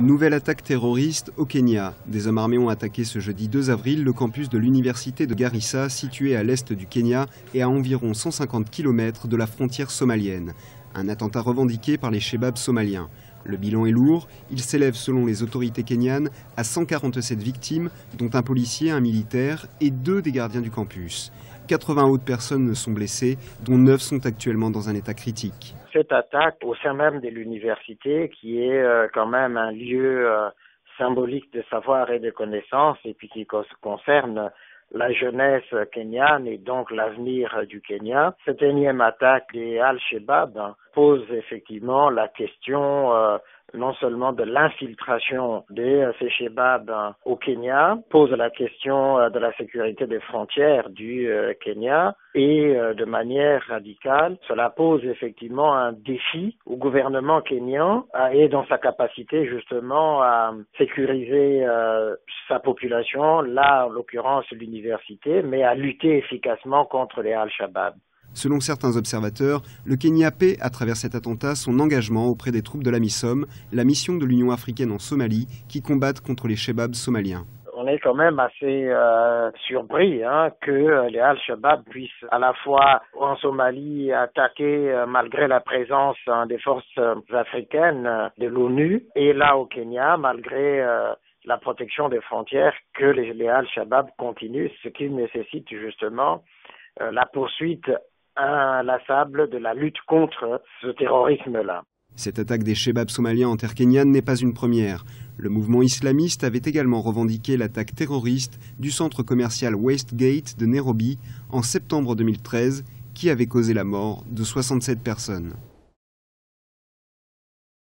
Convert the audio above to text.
Nouvelle attaque terroriste au Kenya. Des hommes armés ont attaqué ce jeudi 2 avril le campus de l'université de Garissa, situé à l'est du Kenya et à environ 150 km de la frontière somalienne. Un attentat revendiqué par les Chebabs somaliens. Le bilan est lourd, il s'élève selon les autorités kenyanes à 147 victimes, dont un policier, un militaire et 2 des gardiens du campus. 80 autres personnes sont blessées, dont 9 sont actuellement dans un état critique. Cette attaque au sein même de l'université, qui est quand même un lieu symbolique de savoir et de connaissance, et puis qui concerne la jeunesse kenyane et donc l'avenir du Kenya. Cette énième attaque des Al-Shabaab pose effectivement la question non seulement de l'infiltration de ces Shabaab au Kenya, pose la question de la sécurité des frontières du Kenya et de manière radicale, cela pose effectivement un défi au gouvernement kenyan et dans sa capacité justement à sécuriser sa population, là en l'occurrence l'université, mais à lutter efficacement contre les Al-Shabaab. Selon certains observateurs, le Kenya paie à travers cet attentat son engagement auprès des troupes de l'AMISOM, la mission de l'Union africaine en Somalie, qui combattent contre les Chebabs somaliens. On est quand même assez surpris que les Al-Shabaab puissent à la fois en Somalie attaquer malgré la présence des forces africaines de l'ONU et là au Kenya malgré la protection des frontières que les Al-Shabaab continuent, ce qui nécessite justement la poursuite inlassable de la lutte contre ce terrorisme-là. Cette attaque des Chebabs somaliens en terre kenyane n'est pas une première. Le mouvement islamiste avait également revendiqué l'attaque terroriste du centre commercial Westgate de Nairobi en septembre 2013, qui avait causé la mort de 67 personnes.